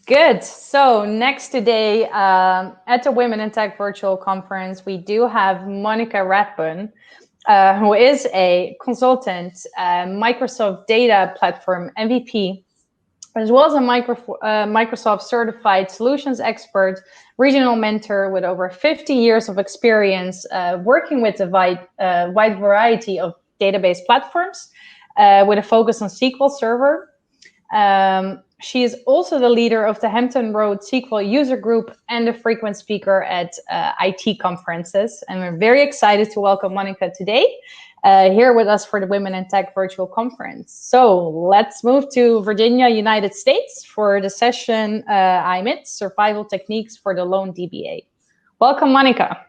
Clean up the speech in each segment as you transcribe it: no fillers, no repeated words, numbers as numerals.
Good. So next today at the Women in Tech virtual conference, we do have Monica Rathbun, who is a consultant, Microsoft Data Platform MVP, as well as a Microsoft certified solutions expert, regional mentor with over 50 years of experience working with a wide variety of database platforms with a focus on SQL Server. She is also the leader of the Hampton Road SQL user group and a frequent speaker at IT conferences. And we're very excited to welcome Monica today here with us for the Women in Tech virtual conference. So let's move to Virginia, United States for the session I'm in, Survival Techniques for the Lone DBA. Welcome, Monica.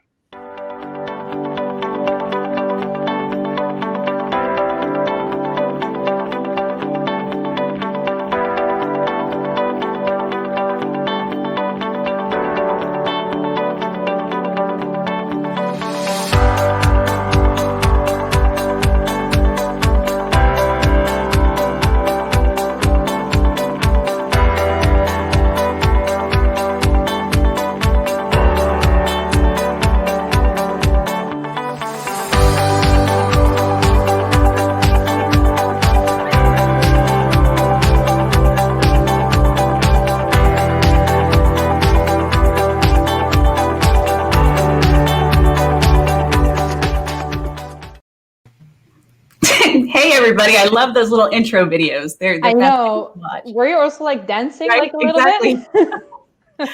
Everybody, I love those little intro videos. They're I know. Were you also like dancing like a little bit?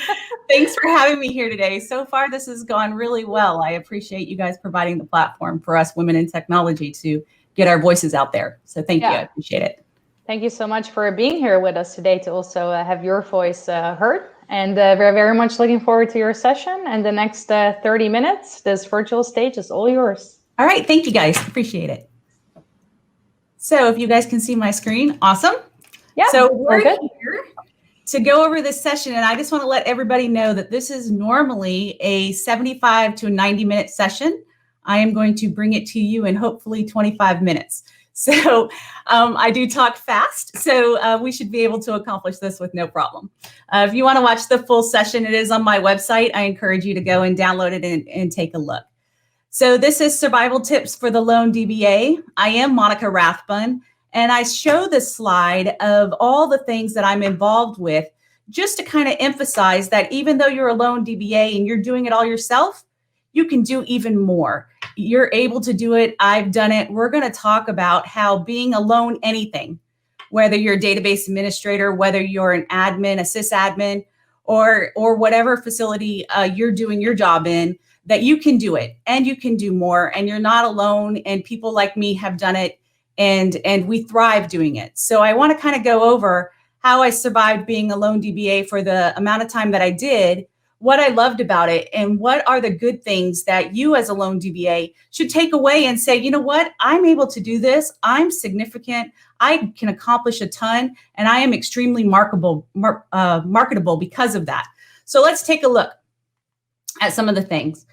Thanks for having me here today. So far, this has gone really well. I appreciate you guys providing the platform for us women in technology to get our voices out there. So thank you. I appreciate it. Thank you so much for being here with us today to also have your voice heard. And we're very much looking forward to your session. And the next 30 minutes, this virtual stage is all yours. All right. Thank you, guys. Appreciate it. So if you guys can see my screen, awesome. Yeah, so we're here to go over this session. And I just want to let everybody know that this is normally a 75 to 90-minute session. I am going to bring it to you in hopefully 25 minutes. So I do talk fast, so we should be able to accomplish this with no problem. If you want to watch the full session, it is on my website. I encourage you to go and download it and take a look. So this is Survival Tips for the Lone DBA. I am Monica Rathbun, and I show this slide of all the things that I'm involved with just to kind of emphasize that even though you're a lone DBA and you're doing it all yourself, you can do even more. You're able to do it. I've done it. We're going to talk about how being a lone anything, whether you're a database administrator, whether you're an admin, a sysadmin, or whatever facility you're doing your job in, that you can do it and you can do more and you're not alone, and people like me have done it and we thrive doing it. So I want to kind of go over how I survived being a lone DBA for the amount of time that I did, what I loved about it, and what are the good things that you as a lone DBA should take away and say, you know what, I'm able to do this. I'm significant. I can accomplish a ton, and I am extremely marketable because of that. So let's take a look at some of the things.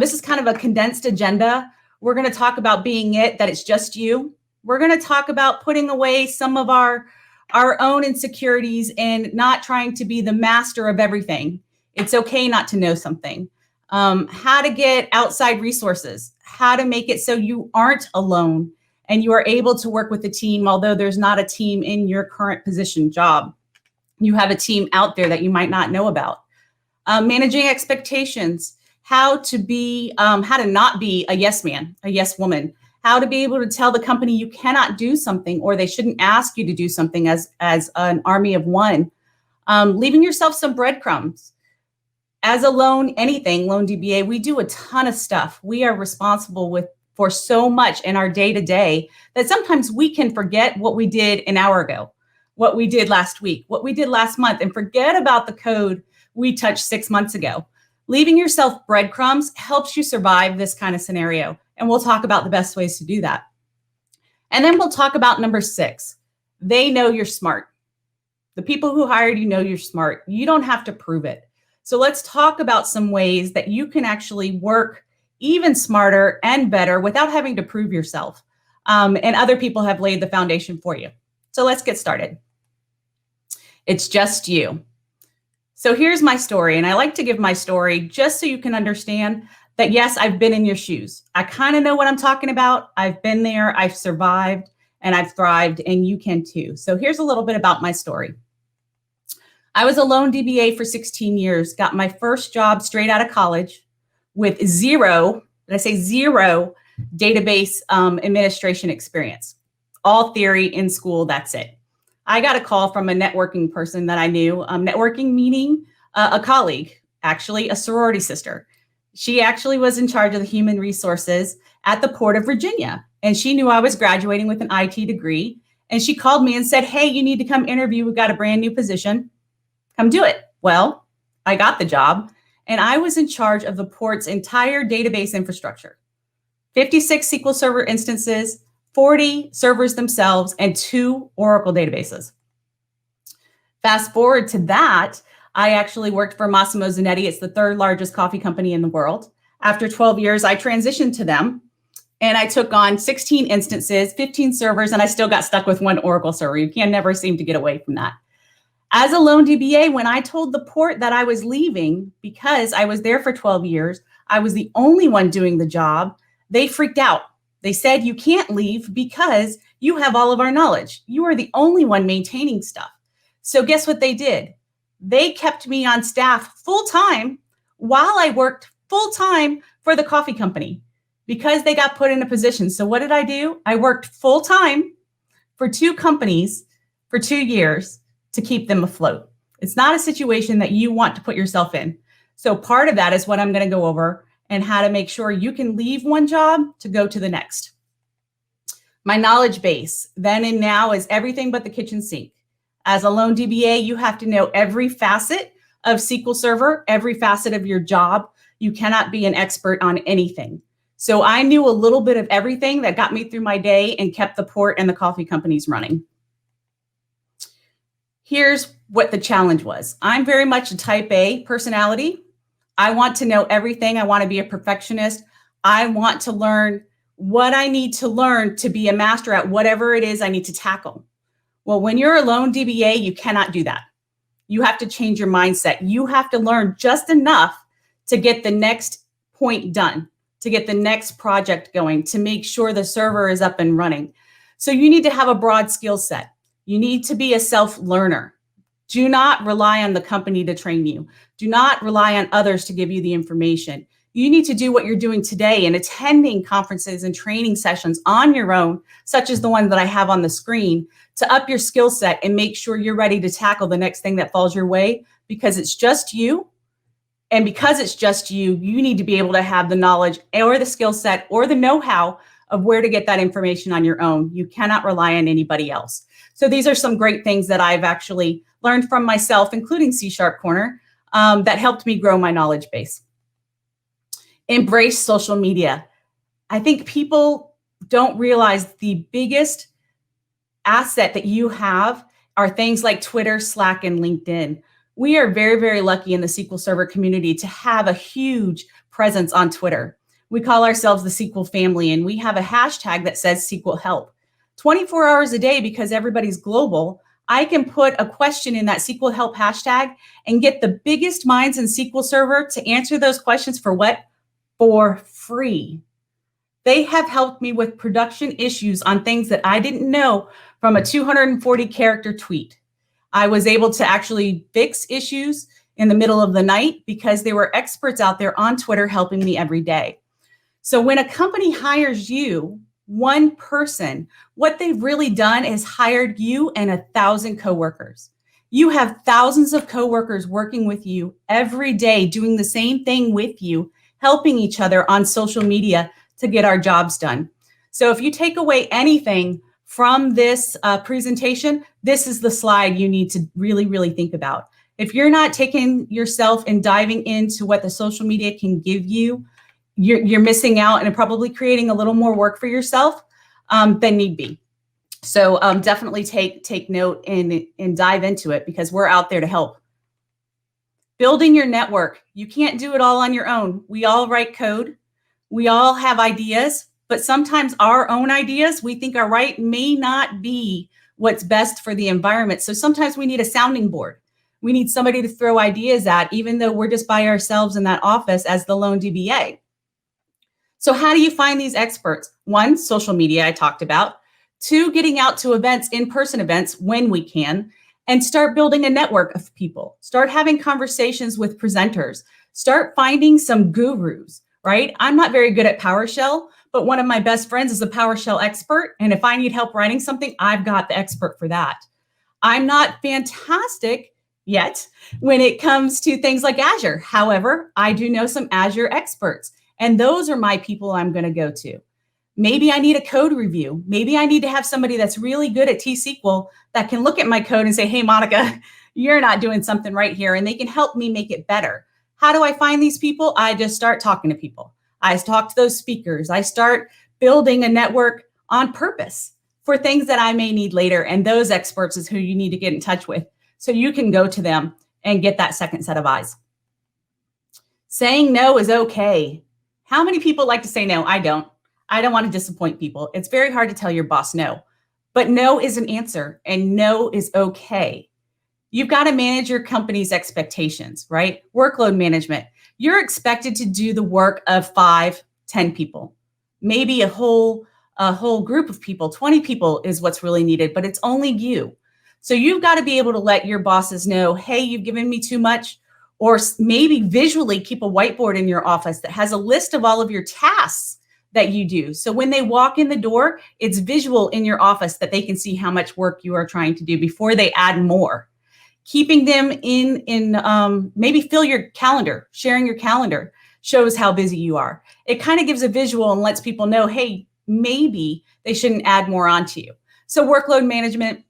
This is kind of a condensed agenda. We're going to talk about being it, that it's just you. We're going to talk about putting away some of our own insecurities and not trying to be the master of everything. It's okay not to know something. How to get outside resources, how to make it so you aren't alone and you are able to work with a team, although there's not a team in your current position job. You have a team out there that you might not know about. Managing expectations, how to not be a yes man, a yes woman, how to be able to tell the company you cannot do something or they shouldn't ask you to do something as an army of one, leaving yourself some breadcrumbs. As a lone DBA, we do a ton of stuff. We are responsible for so much in our day-to-day that sometimes we can forget what we did an hour ago, what we did last week, what we did last month, and forget about the code we touched 6 months ago. Leaving yourself breadcrumbs helps you survive this kind of scenario. And we'll talk about the best ways to do that. And then we'll talk about number 6. They know you're smart. The people who hired you know you're smart. You don't have to prove it. So let's talk about some ways that you can actually work even smarter and better without having to prove yourself. And other people have laid the foundation for you. So let's get started. It's just you. So here's my story. And I like to give my story just so you can understand that, yes, I've been in your shoes. I kind of know what I'm talking about. I've been there, I've survived, and I've thrived, and you can too. So here's a little bit about my story. I was a lone DBA for 16 years, got my first job straight out of college with zero, did I say zero, database administration experience. All theory in school, that's it. I got a call from a networking person that I knew, networking meaning a colleague, actually a sorority sister. She actually was in charge of the human resources at the Port of Virginia. And she knew I was graduating with an IT degree. And she called me and said, hey, you need to come interview. We've got a brand new position. Come do it. Well, I got the job and I was in charge of the Port's entire database infrastructure. 56 SQL Server instances, 40 servers themselves, and 2 Oracle databases. Fast forward to that, I actually worked for Massimo Zanetti. It's the 3rd largest coffee company in the world. After 12 years, I transitioned to them and I took on 16 instances, 15 servers, and I still got stuck with 1 Oracle server. You can never seem to get away from that. As a lone DBA, when I told the Port that I was leaving because I was there for 12 years, I was the only one doing the job, they freaked out. They said, you can't leave because you have all of our knowledge. You are the only one maintaining stuff. So guess what they did? They kept me on staff full-time while I worked full-time for the coffee company because they got put in a position. So what did I do? I worked full-time for 2 companies for 2 years to keep them afloat. It's not a situation that you want to put yourself in. So part of that is what I'm going to go over and how to make sure you can leave one job to go to the next. My knowledge base then and now is everything but the kitchen sink. As a lone DBA, you have to know every facet of SQL Server, every facet of your job. You cannot be an expert on anything. So I knew a little bit of everything that got me through my day and kept the Port and the coffee companies running. Here's what the challenge was. I'm very much a type A personality. I want to know everything. I want to be a perfectionist. I want to learn what I need to learn to be a master at whatever it is I need to tackle. Well, when you're a lone DBA, you cannot do that. You have to change your mindset. You have to learn just enough to get the next point done, to get the next project going, to make sure the server is up and running. So you need to have a broad skill set. You need to be a self-learner. Do not rely on the company to train you. Do not rely on others to give you the information. You need to do what you're doing today and attending conferences and training sessions on your own, such as the one that I have on the screen, to up your skill set and make sure you're ready to tackle the next thing that falls your way, because it's just you. And because it's just you, you need to be able to have the knowledge or the skill set or the know-how of where to get that information on your own. You cannot rely on anybody else. So these are some great things that I've actually learned from myself, including C# Corner, that helped me grow my knowledge base. Embrace social media. I think people don't realize the biggest asset that you have are things like Twitter, Slack, and LinkedIn. We are very, very lucky in the SQL Server community to have a huge presence on Twitter. We call ourselves the SQL family, and we have a hashtag that says SQL help. 24 hours a day, because everybody's global, I can put a question in that SQL help hashtag and get the biggest minds in SQL Server to answer those questions for what? For free. They have helped me with production issues on things that I didn't know from a 240 character tweet. I was able to actually fix issues in the middle of the night because there were experts out there on Twitter helping me every day. So when a company hires you, one person, what they've really done is hired you and 1,000 coworkers. You have thousands of coworkers working with you every day, doing the same thing with you, helping each other on social media to get our jobs done. So if you take away anything from this presentation, this is the slide you need to really, really think about. If you're not taking yourself and diving into what the social media can give you, you're missing out and probably creating a little more work for yourself than need be. So definitely take note and dive into it, because we're out there to help. Building your network. You can't do it all on your own. We all write code. We all have ideas, but sometimes our own ideas we think are right may not be what's best for the environment. So sometimes we need a sounding board. We need somebody to throw ideas at, even though we're just by ourselves in that office as the lone DBA. So how do you find these experts? One, social media I talked about. Two, getting out to events, in-person events when we can, and start building a network of people. Start having conversations with presenters. Start finding some gurus, right? I'm not very good at PowerShell, but one of my best friends is a PowerShell expert. And if I need help writing something, I've got the expert for that. I'm not fantastic yet when it comes to things like Azure. However, I do know some Azure experts, and those are my people I'm going to go to. Maybe I need a code review. Maybe I need to have somebody that's really good at T-SQL that can look at my code and say, hey, Monica, you're not doing something right here, and they can help me make it better. How do I find these people? I just start talking to people. I talk to those speakers. I start building a network on purpose for things that I may need later. And those experts is who you need to get in touch with so you can go to them and get that second set of eyes. Saying no is okay. How many people like to say no? I don't. I don't want to disappoint people. It's very hard to tell your boss no, but no is an answer and no is okay. You've got to manage your company's expectations, right? Workload management. You're expected to do the work of 5, 10 people, maybe a whole group of people. 20 people is what's really needed, but it's only you. So you've got to be able to let your bosses know, hey, you've given me too much, or maybe visually keep a whiteboard in your office that has a list of all of your tasks that you do. So when they walk in the door, it's visual in your office that they can see how much work you are trying to do before they add more. Keeping them in maybe fill your calendar, sharing your calendar shows how busy you are. It kind of gives a visual and lets people know, hey, maybe they shouldn't add more onto you. So workload management,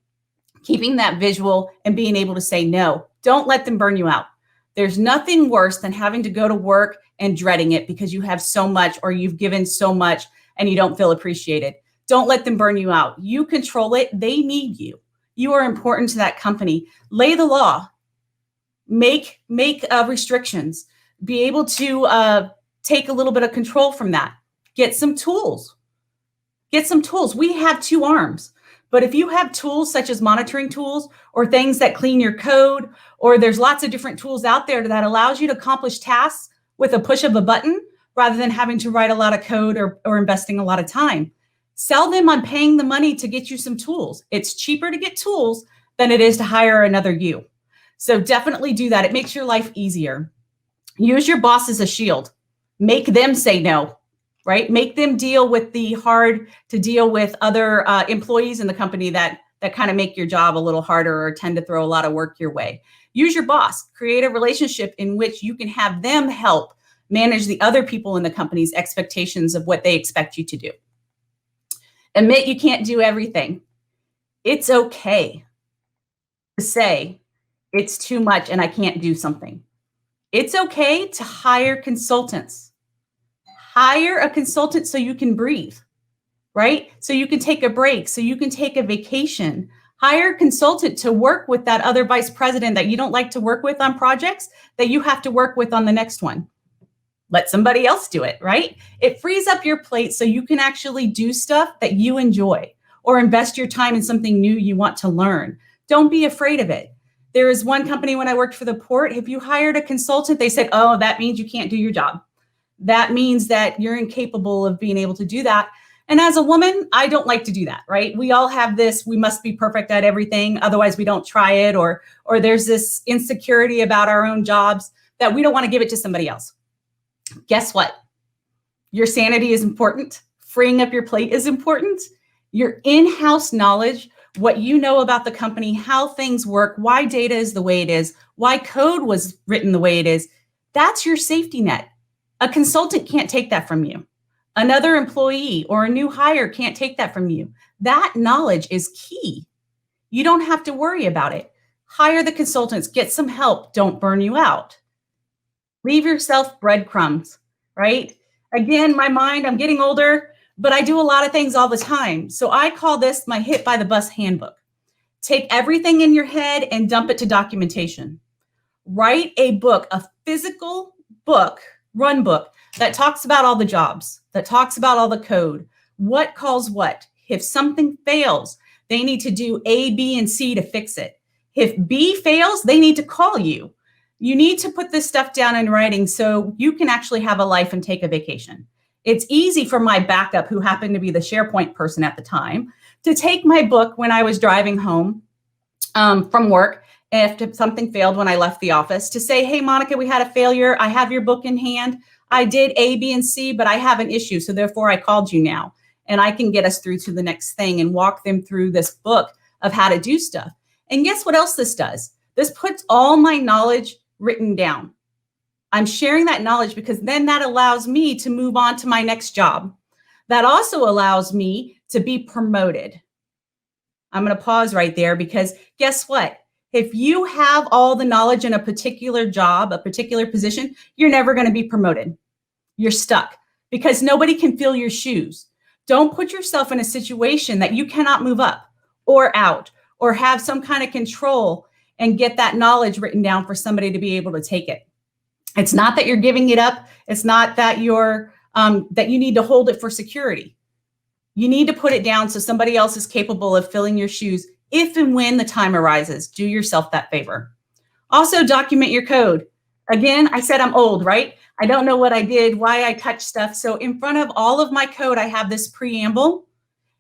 keeping that visual and being able to say no. Don't let them burn you out. There's nothing worse than having to go to work and dreading it because you have so much or you've given so much and you don't feel appreciated. Don't let them burn you out. You control it. They need you. You are important to that company. Lay the law. Make restrictions. Be able to take a little bit of control from that. Get some tools. Get some tools. We have 2 arms. But if you have tools such as monitoring tools or things that clean your code, or there's lots of different tools out there that allows you to accomplish tasks with a push of a button rather than having to write a lot of code or investing a lot of time. Sell them on paying the money to get you some tools. It's cheaper to get tools than it is to hire another you. So definitely do that. It makes your life easier. Use your boss as a shield. Make them say no, right? Make them deal with the hard to deal with other employees in the company that kind of make your job a little harder or tend to throw a lot of work your way. Use your boss. Create a relationship in which you can have them help manage the other people in the company's expectations of what they expect you to do. Admit you can't do everything. It's okay to say it's too much and I can't do something. It's okay to hire consultants. Hire a consultant so you can breathe, right? So you can take a break, so you can take a vacation. Hire a consultant to work with that other vice president that you don't like to work with on projects that you have to work with on the next one. Let somebody else do it, right? It frees up your plate so you can actually do stuff that you enjoy or invest your time in something new you want to learn. Don't be afraid of it. There is one company when I worked for the port, if you hired a consultant, they said, oh, that means you can't do your job. That means that you're incapable of being able to do that. And as a woman, I don't like to do that, right? We all have this, we must be perfect at everything, otherwise we don't try it, or there's this insecurity about our own jobs that we don't want to give it to somebody else. Guess what? Your sanity is important. Freeing up your plate is important. Your in-house knowledge, what you know about the company, how things work, why data is the way it is, why code was written the way it is, that's your safety net. A consultant can't take that from you. Another employee or a new hire can't take that from you. That knowledge is key. You don't have to worry about it. Hire the consultants, get some help, don't burn you out. Leave yourself breadcrumbs, right? Again, my mind, I'm getting older, but I do a lot of things all the time. So I call this my hit by the bus handbook. Take everything in your head and dump it to documentation. Write a book, a physical book, run book that talks about all the jobs, that talks about all the code, what calls what. If something fails, they need to do A, B, and C to fix it. If B fails, they need to call you. You need to put this stuff down in writing so you can actually have a life and take a vacation. It's easy for my backup, who happened to be the SharePoint person at the time, to take my book when I was driving home from work, if something failed when I left the office, to say, hey, Monica, we had a failure. I have your book in hand. I did A, B, and C, but I have an issue. So therefore I called you now, and I can get us through to the next thing and walk them through this book of how to do stuff. And guess what else this does? This puts all my knowledge written down. I'm sharing that knowledge because then that allows me to move on to my next job. That also allows me to be promoted. I'm going to pause right there because guess what? If you have all the knowledge in a particular job, a particular position, you're never going to be promoted. You're stuck because nobody can fill your shoes. Don't put yourself in a situation that you cannot move up or out or have some kind of control and get that knowledge written down for somebody to be able to take it. It's not that you're giving it up. It's not that you're that you need to hold it for security. You need to put it down so somebody else is capable of filling your shoes if and when the time arises. Do yourself that favor. Also, document your code. Again, I said I'm old, right? I don't know what I did, why I touched stuff. So in front of all of my code, I have this preamble.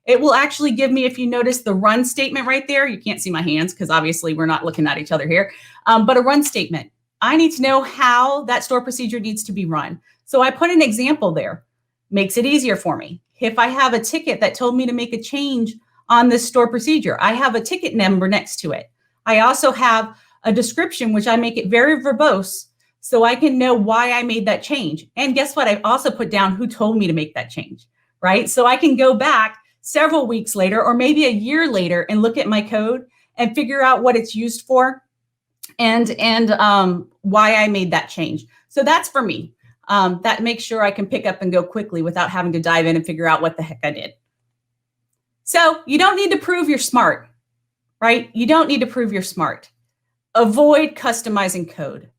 It will actually give me, if you notice the run statement right there, you can't see my hands because obviously we're not looking at each other here, but a run statement. I need to know how that store procedure needs to be run. So I put an example there. Makes it easier for me. If I have a ticket that told me to make a change on this store procedure, I have a ticket number next to it. I also have a description, which I make it very verbose so I can know why I made that change. And guess what? I also put down who told me to make that change, right? So I can go back several weeks later or maybe a year later and look at my code and figure out what it's used for and why I made that change. So that's for me. That makes sure I can pick up and go quickly without having to dive in and figure out what the heck I did. So you don't need to prove you're smart, right? You don't need to prove you're smart. Avoid customizing code.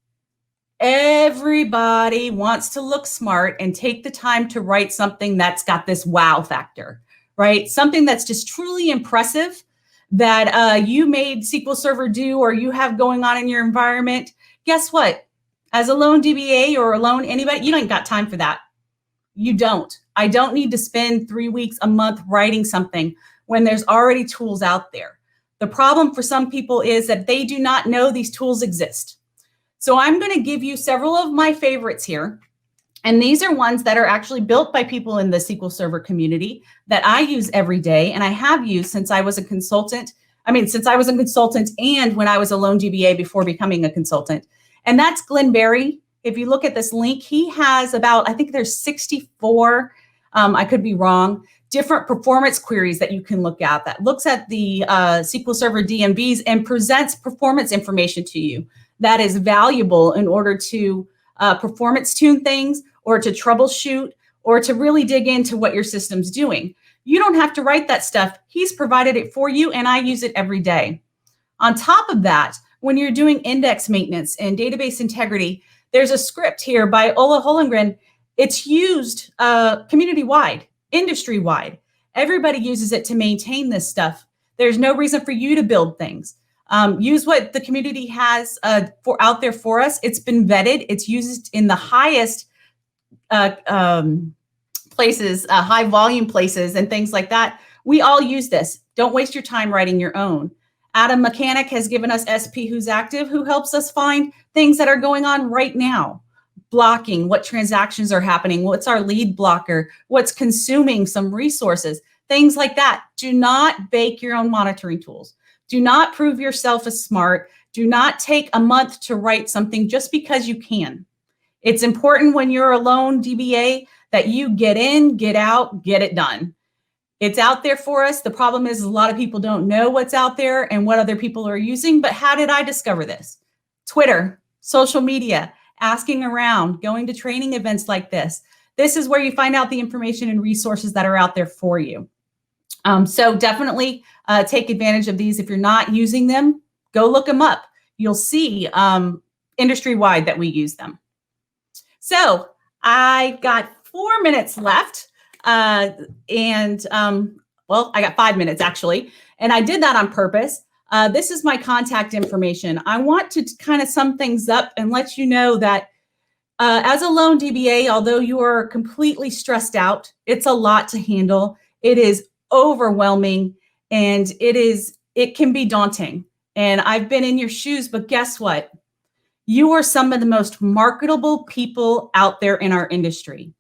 Everybody wants to look smart and take the time to write something that's got this wow factor, right? Something that's just truly impressive that you made SQL Server do or you have going on in your environment. Guess what? As a lone DBA or a lone anybody, you don't got time for that. You don't. I don't need to spend 3 weeks, a month writing something when there's already tools out there. The problem for some people is that they do not know these tools exist. So I'm going to give you several of my favorites here. And these are ones that are actually built by people in the SQL Server community that I use every day. And I have used since I was a consultant. Since I was a consultant and when I was a lone DBA before becoming a consultant. And that's Glenn Berry. If you look at this link, he has about, I think there's 64, I could be wrong, different performance queries that you can look at that looks at the SQL Server DMVs and presents performance information to you that is valuable in order to performance tune things or to troubleshoot or to really dig into what your system's doing. You don't have to write that stuff. He's provided it for you and I use it every day. On top of that, when you're doing index maintenance and database integrity, there's a script here by Ola Hollengren. It's used community-wide, industry-wide. Everybody uses it to maintain this stuff. There's no reason for you to build things. Use what the community has out there for us. It's been vetted. It's used in the highest places, high volume places and things like that. We all use this. Don't waste your time writing your own. Adam Mechanic has given us SP Who's Active, who helps us find things that are going on right now. Blocking, what transactions are happening, what's our lead blocker, what's consuming some resources, things like that. Do not bake your own monitoring tools. Do not prove yourself as smart. Do not take a month to write something just because you can. It's important when you're a lone DBA that you get in, get out, get it done. It's out there for us. The problem is a lot of people don't know what's out there and what other people are using. But how did I discover this? Twitter, social media, asking around, going to training events like this. This is where you find out the information and resources that are out there for you. So definitely take advantage of these. If you're not using them, go look them up. You'll see industry-wide that we use them. So I got 4 minutes left. Well, I got 5 minutes actually, and I did that on purpose. This is my contact information. I want to kind of sum things up and let you know that as a lone DBA, although you are completely stressed out, it's a lot to handle. It is overwhelming, and it can be daunting. And I've been in your shoes, but guess what? You are some of the most marketable people out there in our industry.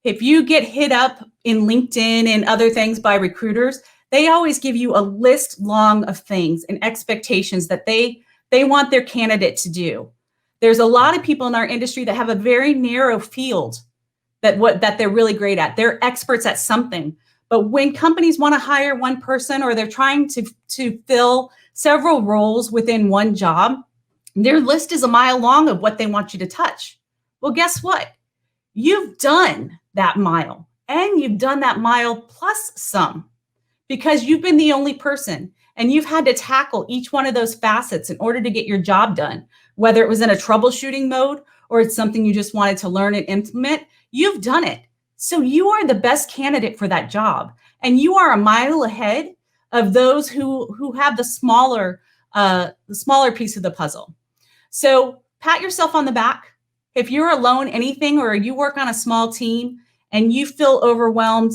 If you get hit up in LinkedIn and other things by recruiters, they always give you a list long of things and expectations that they want their candidate to do. There's a lot of people in our industry that have a very narrow field that they're really great at. They're experts at something. But when companies want to hire one person, or they're trying to fill several roles within one job, their list is a mile long of what they want you to touch. Well, guess what? You've done that mile, and you've done that mile plus some, because you've been the only person, and you've had to tackle each one of those facets in order to get your job done, whether it was in a troubleshooting mode or it's something you just wanted to learn and implement. You've done it. So you are the best candidate for that job, and you are a mile ahead of those who have the smaller piece of the puzzle. So pat yourself on the back. If you're alone anything, or you work on a small team and you feel overwhelmed,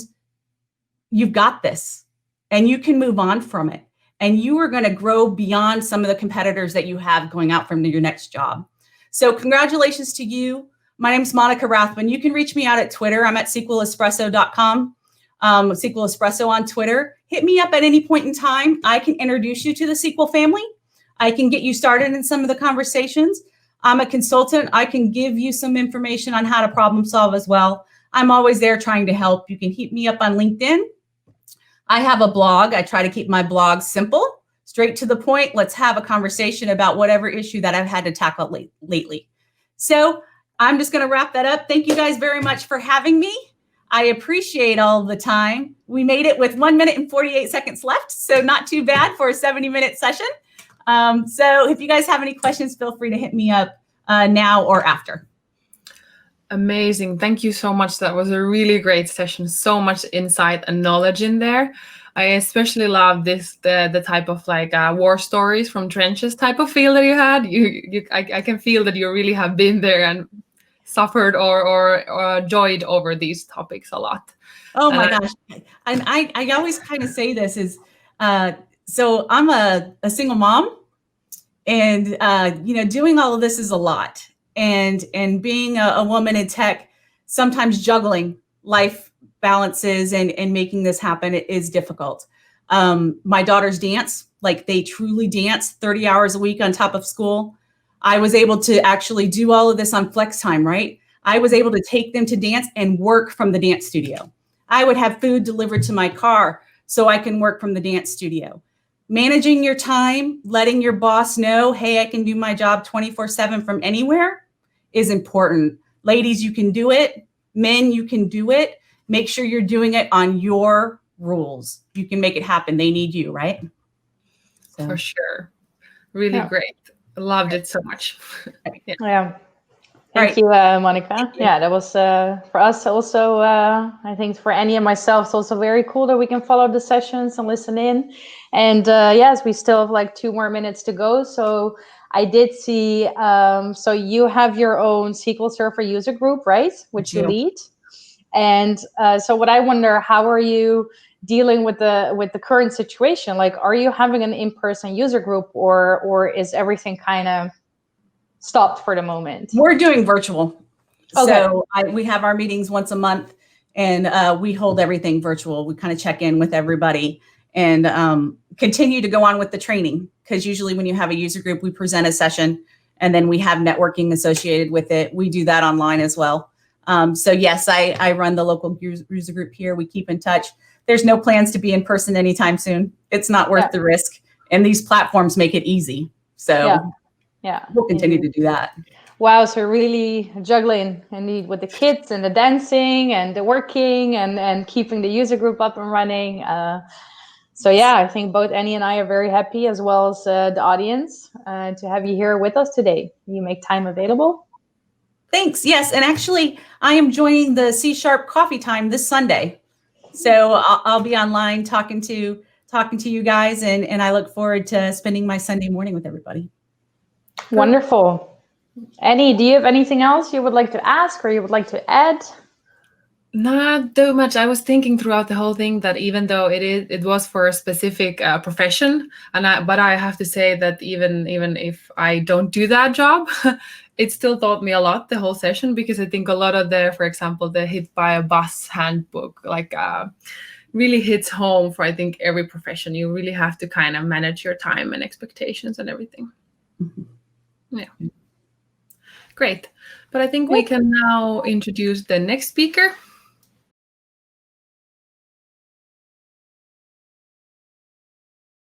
you've got this, and you can move on from it. And you are going to grow beyond some of the competitors that you have going out from your next job. So congratulations to you. My name is Monica Rathbun. You can reach me out at Twitter. I'm at SQLespresso.com, SQL Espresso on Twitter. Hit me up at any point in time. I can introduce you to the SQL family. I can get you started in some of the conversations. I'm a consultant. I can give you some information on how to problem solve as well. I'm always there trying to help. You can hit me up on LinkedIn. I have a blog. I try to keep my blog simple, straight to the point. Let's have a conversation about whatever issue that I've had to tackle lately. So I'm just going to wrap that up. Thank you guys very much for having me. I appreciate all the time. We made it with 1 minute and 48 seconds left, so not too bad for a 70-minute session. So if you guys have any questions, feel free to hit me up now or after. Amazing. Thank you so much. That was a really great session. So much insight and knowledge in there. I especially love the type of like war stories from trenches type of feel that you had. I can feel that you really have been there and suffered or joyed over these topics a lot. Oh my gosh. And I always kind of say this is, so I'm a single mom, and doing all of this is a lot. And being a woman in tech, sometimes juggling life balances and making this happen is difficult. My daughters dance, like they truly dance 30 hours a week on top of school. I was able to actually do all of this on flex time, right? I was able to take them to dance and work from the dance studio. I would have food delivered to my car so I can work from the dance studio. Managing your time, letting your boss know, hey, I can do my job 24/7 from anywhere is important. Ladies, you can do it. Men, you can do it. Make sure you're doing it on your rules. You can make it happen. They need you, right? So. For sure. Really great. I loved it so much. Yeah. Thank you, Monica. Thank you. Yeah, that was for us also, I think for Annie and myself, it's also very cool that we can follow the sessions and listen in. And yes, we still have like 2 more minutes to go. So I did see, so you have your own SQL Server user group, right? Which you lead. And so what I wonder, how are you dealing with the current situation? Like, are you having an in-person user group, or is everything kind of stopped for the moment? We're doing virtual. Okay. So we have our meetings once a month, and we hold everything virtual. We kind of check in with everybody and continue to go on with the training, because usually when you have a user group, we present a session and then we have networking associated with it. We do that online as well. So yes, I run the local user group here. We keep in touch. There's no plans to be in person anytime soon. It's not worth the risk. And these platforms make it easy. So we'll continue to do that. Wow, so really juggling indeed with the kids and the dancing and the working and keeping the user group up and running. So yeah, I think both Annie and I are very happy, as well as the audience, to have you here with us today. You make time available. Thanks. Yes, and actually, I am joining the C# Coffee Time this Sunday. So I'll be online talking to talking to you guys, and I look forward to spending my Sunday morning with everybody. Wonderful. Annie, do you have anything else you would like to ask or you would like to add? Not too much. I was thinking throughout the whole thing that even though it was for a specific profession, but I have to say that even if I don't do that job, it still taught me a lot, the whole session, because I think a lot of for example, the hit by a bus handbook, like really hits home for, I think, every profession. You really have to kind of manage your time and expectations and everything. Mm-hmm. Yeah. Great. But I think we can now introduce the next speaker.